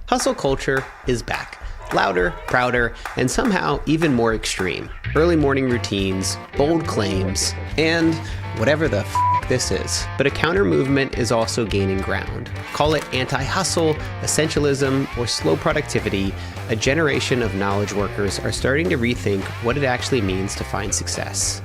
Hustle culture is back. Louder, prouder, and somehow even more extreme. Early morning routines, bold claims, and whatever the this is. But a counter movement is also gaining ground. Call it anti-hustle, essentialism, or slow productivity, a generation of knowledge workers are starting to rethink what it actually means to find success.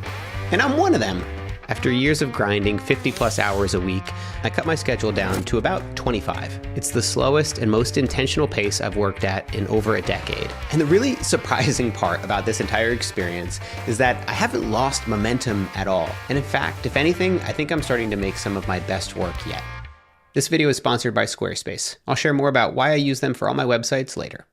And I'm one of them. After years of grinding 50+ hours a week, I cut my schedule down to about 25. It's the slowest and most intentional pace I've worked at in over a decade. And the really surprising part about this entire experience is that I haven't lost momentum at all. And in fact, if anything, I think I'm starting to make some of my best work yet. This video is sponsored by Squarespace. I'll share more about why I use them for all my websites later.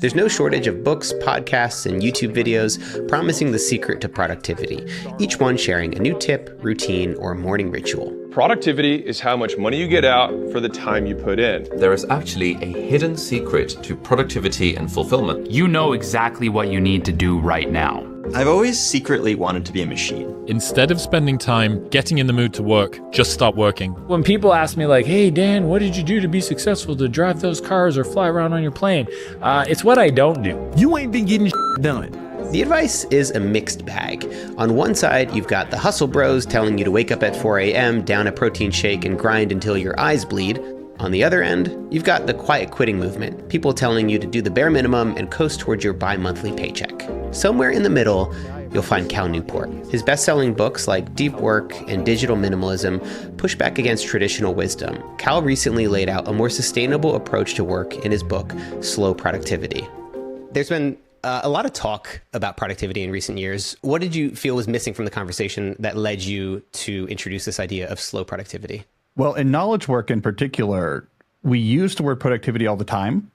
There's no shortage of books, podcasts, and YouTube videos promising the secret to productivity, each one sharing a new tip, routine, or morning ritual. Productivity is how much money you get out for the time you put in. There is actually a hidden secret to productivity and fulfillment. You know exactly what you need to do right now. I've always secretly wanted to be a machine. Instead of spending time getting in the mood to work, just stop working. When people ask me like, hey Dan, what did you do to be successful, to drive those cars or fly around on your plane? It's what I don't do. You ain't been getting done. The advice is a mixed bag. On one side, you've got the hustle bros telling you to wake up at 4 a.m., down a protein shake, and grind until your eyes bleed. On the other end, you've got the quiet quitting movement, people telling you to do the bare minimum and coast towards your bi-monthly paycheck. Somewhere in the middle, you'll find Cal Newport. His best-selling books like Deep Work and Digital Minimalism push back against traditional wisdom. Cal recently laid out a more sustainable approach to work in his book, Slow Productivity. There's been a lot of talk about productivity in recent years. What did you feel was missing from the conversation that led you to introduce this idea of slow productivity? Well, in knowledge work in particular, we use the word productivity all the time,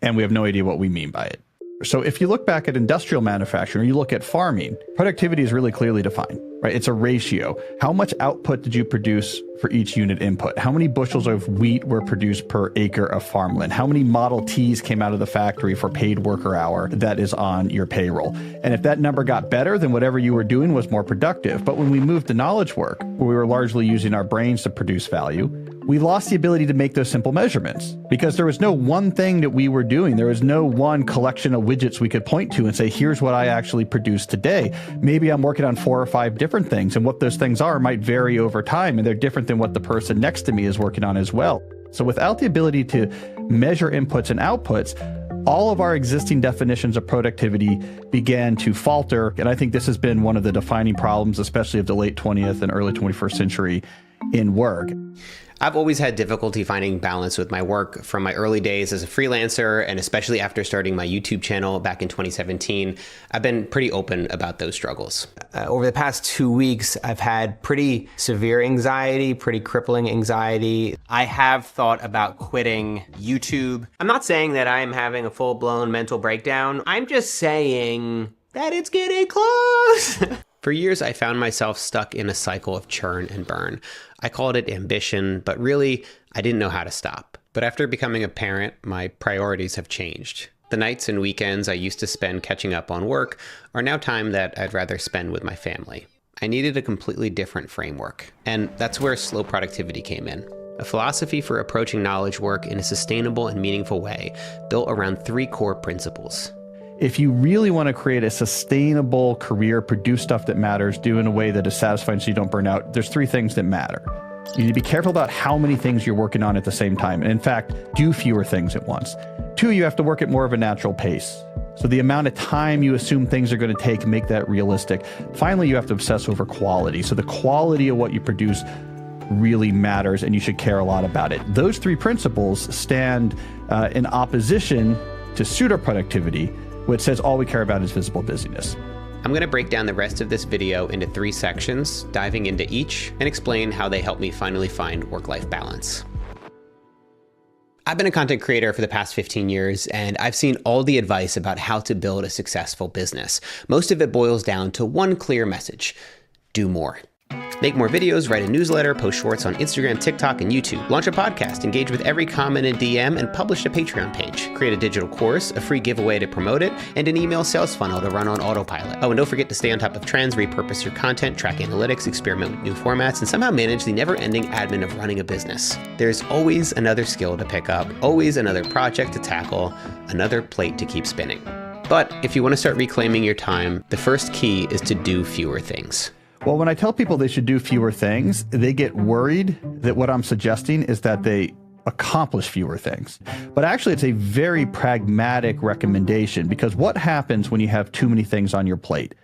and we have no idea what we mean by it. So if you look back at industrial manufacturing, or you look at farming, productivity is really clearly defined, right? It's a ratio. How much output did you produce for each unit input? How many bushels of wheat were produced per acre of farmland? How many Model Ts came out of the factory for paid worker hour that is on your payroll? And if that number got better, then whatever you were doing was more productive. But when we moved to knowledge work, where we were largely using our brains to produce value, we lost the ability to make those simple measurements because there was no one thing that we were doing. There was no one collection of widgets we could point to and say, here's what I actually produced today. Maybe I'm working on 4 or 5 different things, and what those things are might vary over time, and they're different than what the person next to me is working on as well. So without the ability to measure inputs and outputs, all of our existing definitions of productivity began to falter. And I think this has been one of the defining problems, especially of the late 20th and early 21st century in work. I've always had difficulty finding balance with my work from my early days as a freelancer, and especially after starting my YouTube channel back in 2017. I've been pretty open about those struggles. Over the past 2 weeks, I've had pretty severe anxiety, pretty crippling anxiety. I have thought about quitting YouTube. I'm not saying that I'm having a full-blown mental breakdown. I'm just saying that it's getting close. For years, I found myself stuck in a cycle of churn and burn. I called it ambition, but really, I didn't know how to stop. But after becoming a parent, my priorities have changed. The nights and weekends I used to spend catching up on work are now time that I'd rather spend with my family. I needed a completely different framework, and that's where slow productivity came in. A philosophy for approaching knowledge work in a sustainable and meaningful way, built around 3 core principles. If you really want to create a sustainable career, produce stuff that matters, do in a way that is satisfying so you don't burn out, there's 3 things that matter. You need to be careful about how many things you're working on at the same time. And in fact, do fewer things at once. 2, you have to work at more of a natural pace. So the amount of time you assume things are going to take, make that realistic. Finally, you have to obsess over quality. So the quality of what you produce really matters, and you should care a lot about it. Those 3 principles stand in opposition to pseudo-productivity, which says all we care about is visible busyness. I'm going to break down the rest of this video into 3 sections, diving into each and explain how they help me finally find work-life balance. I've been a content creator for the past 15 years, and I've seen all the advice about how to build a successful business. Most of it boils down to one clear message: do more. Make more videos, write a newsletter, post shorts on Instagram, TikTok, and YouTube. Launch a podcast, engage with every comment and DM, and publish a Patreon page. Create a digital course, a free giveaway to promote it, and an email sales funnel to run on autopilot. Oh, and don't forget to stay on top of trends, repurpose your content, track analytics, experiment with new formats, and somehow manage the never-ending admin of running a business. There's always another skill to pick up, always another project to tackle, another plate to keep spinning. But if you want to start reclaiming your time, the first key is to do fewer things. Well, when I tell people they should do fewer things, they get worried that what I'm suggesting is that they accomplish fewer things. But actually, it's a very pragmatic recommendation, because what happens when you have too many things on your plate?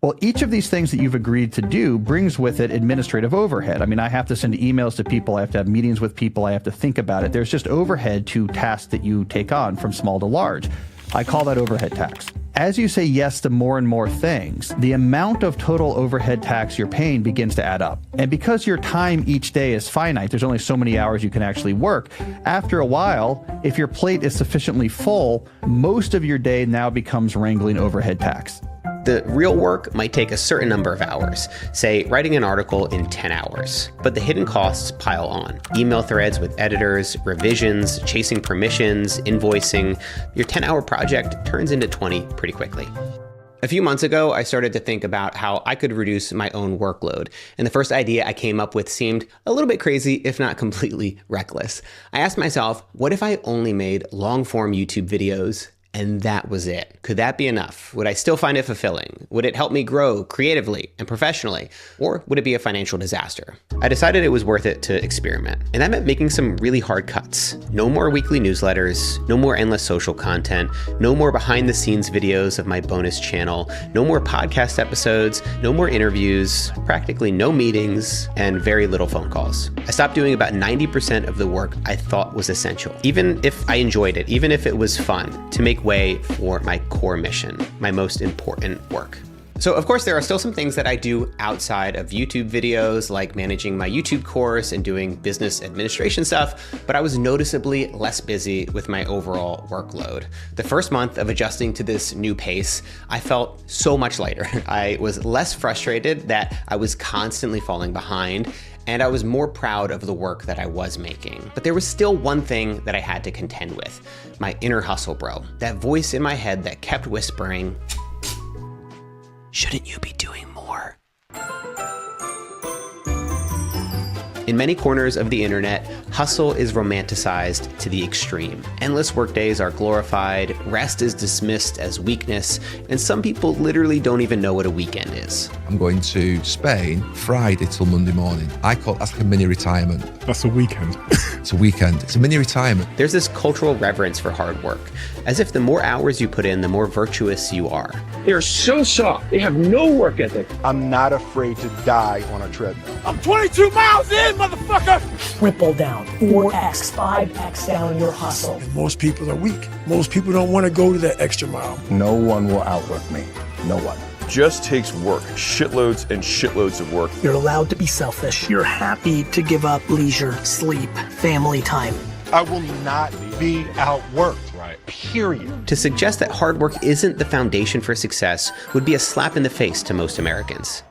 Well, each of these things that you've agreed to do brings with it administrative overhead. I mean, I have to send emails to people, I have to have meetings with people, I have to think about it. There's just overhead to tasks that you take on from small to large. I call that overhead tax. As you say yes to more and more things, the amount of total overhead tax you're paying begins to add up. And because your time each day is finite, there's only so many hours you can actually work. After a while, if your plate is sufficiently full, most of your day now becomes wrangling overhead tax. The real work might take a certain number of hours, say writing an article in 10 hours, but the hidden costs pile on. Email threads with editors, revisions, chasing permissions, invoicing. Your 10-hour project turns into 20 pretty quickly. A few months ago, I started to think about how I could reduce my own workload, and the first idea I came up with seemed a little bit crazy, if not completely reckless. I asked myself, what if I only made long-form YouTube videos and that was it? Could that be enough? Would I still find it fulfilling? Would it help me grow creatively and professionally? Or would it be a financial disaster? I decided it was worth it to experiment. And that meant making some really hard cuts. No more weekly newsletters, no more endless social content, no more behind the scenes videos of my bonus channel, no more podcast episodes, no more interviews, practically no meetings, and very little phone calls. I stopped doing about 90% of the work I thought was essential, even if I enjoyed it, even if it was fun, to make way for my core mission, my most important work. So of course, there are still some things that I do outside of YouTube videos, like managing my YouTube course and doing business administration stuff, but I was noticeably less busy with my overall workload. The first month of adjusting to this new pace, I felt so much lighter. I was less frustrated that I was constantly falling behind, and I was more proud of the work that I was making. But there was still one thing that I had to contend with, my inner hustle bro, that voice in my head that kept whispering, shouldn't you be doing more? In many corners of the internet, hustle is romanticized to the extreme. Endless workdays are glorified, rest is dismissed as weakness, and some people literally don't even know what a weekend is. I'm going to Spain Friday till Monday morning. I call that's like a mini retirement. That's a weekend. It's a weekend. It's a mini retirement. There's this cultural reverence for hard work, as if the more hours you put in, the more virtuous you are. They're so soft. They have no work ethic. I'm not afraid to die on a treadmill. I'm 22 miles in, motherfucker! Triple down, 4x, 5x down your hustle. And most people are weak. Most people don't want to go to that extra mile. No one will outwork me. No one. Just takes work, shitloads and shitloads of work. You're allowed to be selfish. You're happy to give up leisure, sleep, family time. I will not be outworked, right? Period. To suggest that hard work isn't the foundation for success would be a slap in the face to most Americans.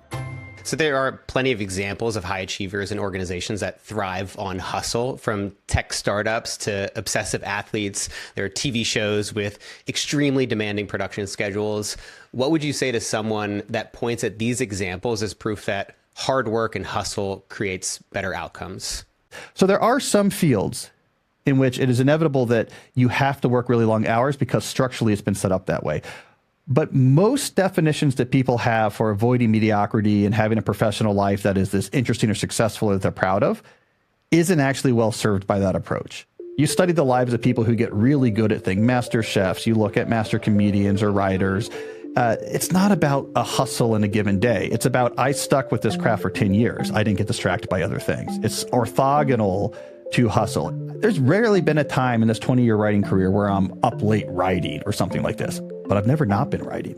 So there are plenty of examples of high achievers and organizations that thrive on hustle, from tech startups to obsessive athletes. There are TV shows with extremely demanding production schedules. What would you say to someone that points at these examples as proof that hard work and hustle creates better outcomes? So there are some fields in which it is inevitable that you have to work really long hours because structurally it's been set up that way. But most definitions that people have for avoiding mediocrity and having a professional life that is this interesting or successful that they're proud of isn't actually well served by that approach. You study the lives of people who get really good at things, master chefs, you look at master comedians or writers. It's not about a hustle in a given day. It's about, I stuck with this craft for 10 years. I didn't get distracted by other things. It's orthogonal to hustle. There's rarely been a time in this 20-year writing career where I'm up late writing or something like this, but I've never not been writing.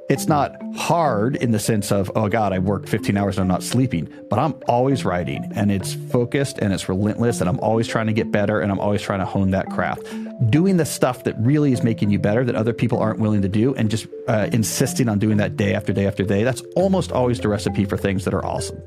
It's not hard in the sense of, oh God, I worked 15 hours and I'm not sleeping, but I'm always writing, and it's focused and it's relentless, and I'm always trying to get better and I'm always trying to hone that craft. doing the stuff that really is making you better that other people aren't willing to do, and just insisting on doing that day after day after day, that's almost always the recipe for things that are awesome.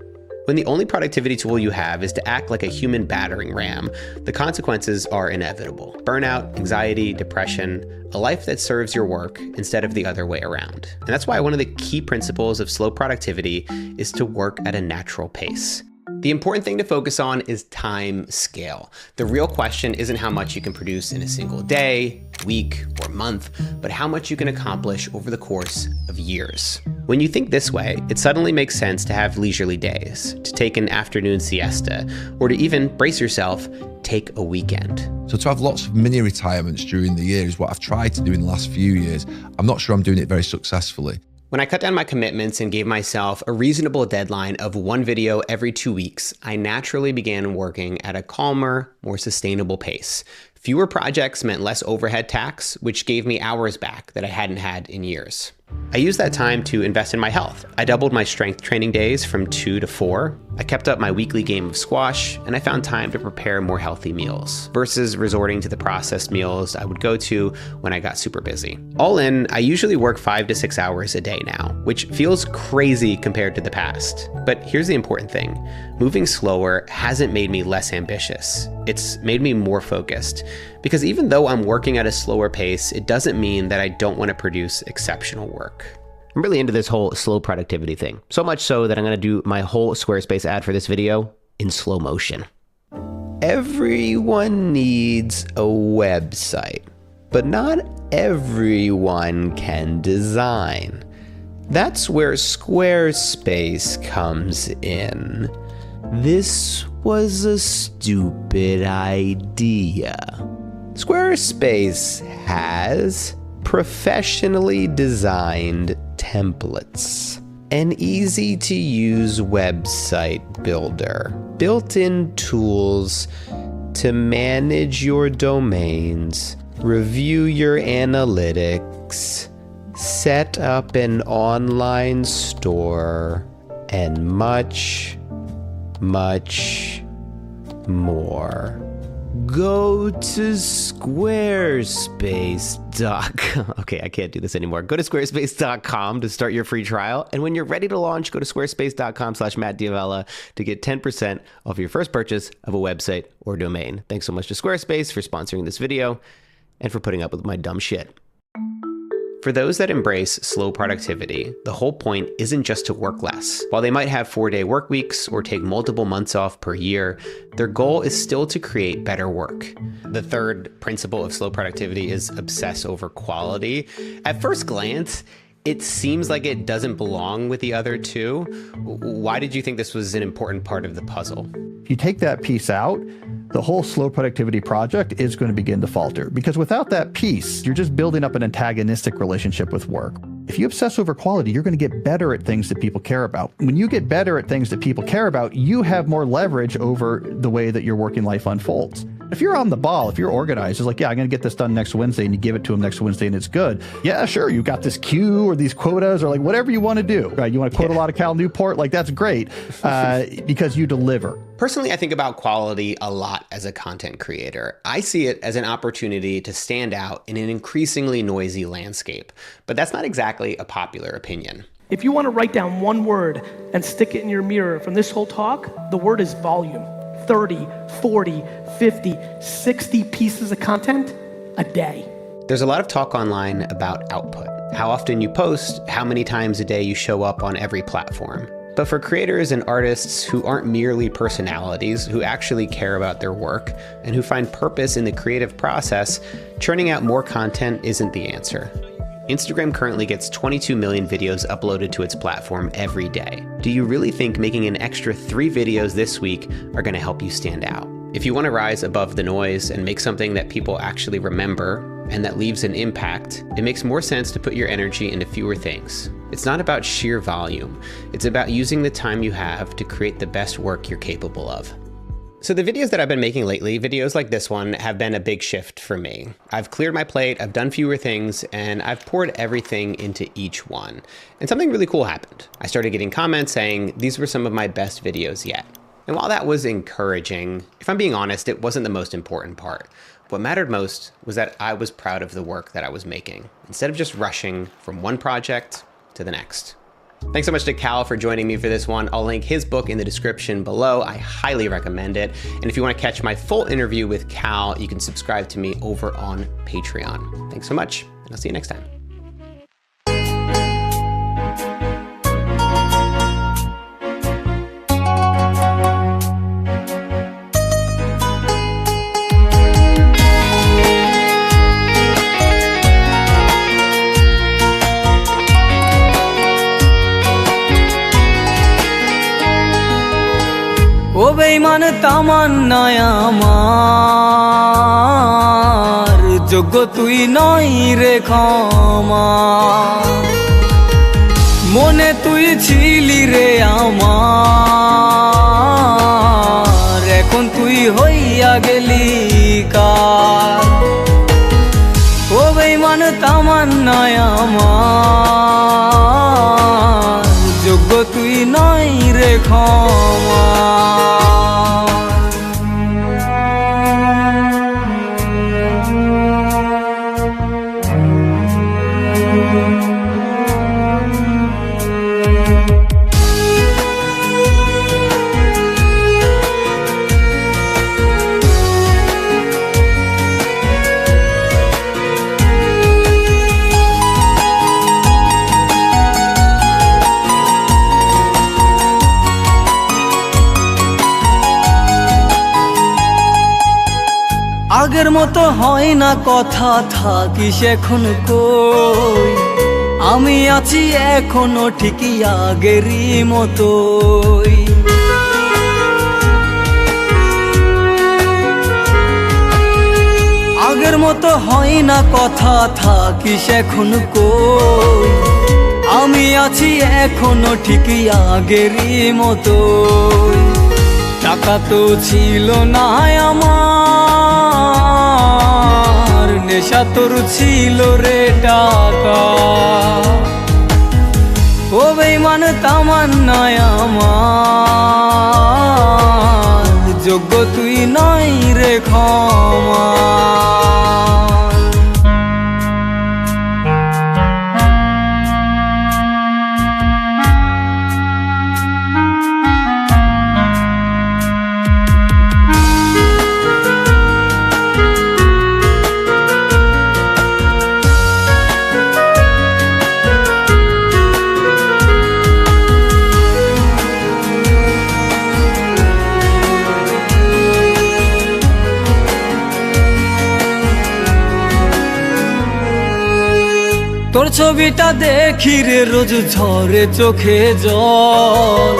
When the only productivity tool you have is to act like a human battering ram, the consequences are inevitable. Burnout, anxiety, depression, a life that serves your work instead of the other way around. And that's why one of the key principles of slow productivity is to work at a natural pace. The important thing to focus on is time scale. The real question isn't how much you can produce in a single day, week, or month, but how much you can accomplish over the course of years. When you think this way, it suddenly makes sense to have leisurely days, to take an afternoon siesta, or to even, brace yourself, take a weekend. So to have lots of mini retirements during the year is what I've tried to do in the last few years. I'm not sure I'm doing it very successfully. When I cut down my commitments and gave myself a reasonable deadline of one video every 2 weeks, I naturally began working at a calmer, more sustainable pace. Fewer projects meant less overhead tax, which gave me hours back that I hadn't had in years. I used that time to invest in my health. I doubled my strength training days from 2 to 4. I kept up my weekly game of squash, and I found time to prepare more healthy meals versus resorting to the processed meals I would go to when I got super busy. All in, I usually work 5 to 6 hours a day now, which feels crazy compared to the past. But here's the important thing. Moving slower hasn't made me less ambitious. It's made me more focused. Because even though I'm working at a slower pace, it doesn't mean that I don't want to produce exceptional work. I'm really into this whole slow productivity thing. So much so that I'm going to do my whole Squarespace ad for this video in slow motion. Everyone needs a website, but not everyone can design. That's where Squarespace comes in. This was a stupid idea. Squarespace has professionally designed templates, an easy-to-use website builder, built-in tools to manage your domains, review your analytics, set up an online store, and much, much more. Go to squarespace.com. Okay, I can't do this anymore. Go to squarespace.com to start your free trial. And when you're ready to launch, go to squarespace.com/MattDiavella to get 10% off your first purchase of a website or domain. Thanks so much to Squarespace for sponsoring this video and for putting up with my dumb shit. For those that embrace slow productivity, the whole point isn't just to work less. While they might have 4-day work weeks or take multiple months off per year, their goal is still to create better work. The third principle of slow productivity is obsess over quality. At first glance, it seems like it doesn't belong with the other two. Why did you think this was an important part of the puzzle? If you take that piece out, the whole slow productivity project is going to begin to falter, because without that piece, you're just building up an antagonistic relationship with work. If you obsess over quality, you're going to get better at things that people care about. When you get better at things that people care about, you have more leverage over the way that your working life unfolds. If you're on the ball, if you're organized, it's like, yeah, I'm going to get this done next Wednesday, and you give it to them next Wednesday and it's good. Yeah, sure. You got this queue or these quotas or like whatever you want to do, right? You want to quote a lot of Cal Newport, like that's great because you deliver. Personally, I think about quality a lot as a content creator. I see it as an opportunity to stand out in an increasingly noisy landscape, but that's not exactly a popular opinion. If you want to write down one word and stick it in your mirror from this whole talk, the word is volume. 30, 40, 50, 60 pieces of content a day. There's a lot of talk online about output, how often you post, how many times a day you show up on every platform. But for creators and artists who aren't merely personalities, who actually care about their work and who find purpose in the creative process, churning out more content isn't the answer. Instagram currently gets 22 million videos uploaded to its platform every day. Do you really think making an extra 3 videos this week are going to help you stand out? If you want to rise above the noise and make something that people actually remember and that leaves an impact, it makes more sense to put your energy into fewer things. It's not about sheer volume. It's about using the time you have to create the best work you're capable of. So the videos that I've been making lately, videos like this one, have been a big shift for me. I've cleared my plate, I've done fewer things, and I've poured everything into each one. And something really cool happened. I started getting comments saying these were some of my best videos yet. And while that was encouraging, if I'm being honest, it wasn't the most important part. What mattered most was that I was proud of the work that I was making, instead of just rushing from one project to the next. Thanks so much to Cal for joining me for this one. I'll link his book in the description below. I highly recommend it. And if you want to catch my full interview with Cal, you can subscribe to me over on Patreon. Thanks so much, and I'll see you next time. ও বেঈমান তামান্নায় আমার যোগ্য তুই নই রে ক্ষমা মনে তুই ছিলি রে আমার এখন তুই হইয়া গেলি কার ও বেঈমান তামান্নায় আমার যোগ্য তুই নই রে ক্ষমা আগের মতো হয় না কথা থাকিস এখন কই আমি আছি এখনো ঠিকই আগেরই মতোই আগের মতো হয় না কথা থাকিস এখন কই আমি আছি এখনো ঠিকই আগেরই মতোই টাকা তো ছিল না আমার নেশা তোর ছিল রে টাকা ও বেঈমান তামান্নায় আমার যোগ্য তুই নই রে ক্ষমা তোর ছবিটা দেখি রে রোজ ঝরে চোখে জল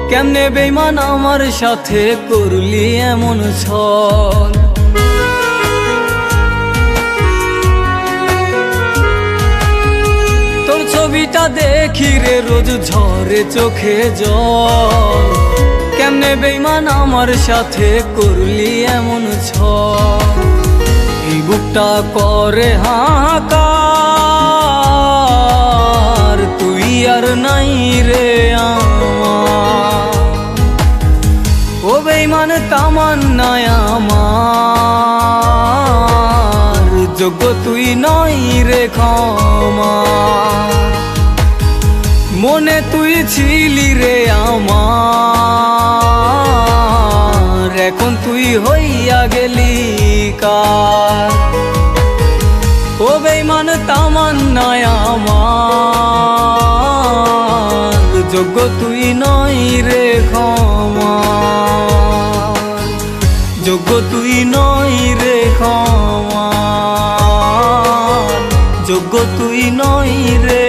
কেমনে বেঈমান আমার সাথে করলি এমন ছল তোর ছবিটা দেখি রে রোজ ঝরে চোখে জল কেমনে বেঈমান আমার সাথে করলি এমন ছল এই বুকটা করে হাহাকার তুই আর নাই রে আমার ও বেঈমান তামান্নায় আমার যোগ্য তুই নই রে ক্ষমা মনে তুই ছিলি রে আমার এখন তুই হইয়া গেলি কার ও বেঈমান তামান্নায় আমার যোগ্য তুই নই রে ক্ষমা যোগ্য তুই নই রে ক্ষমা যোগ্য তুই নই রে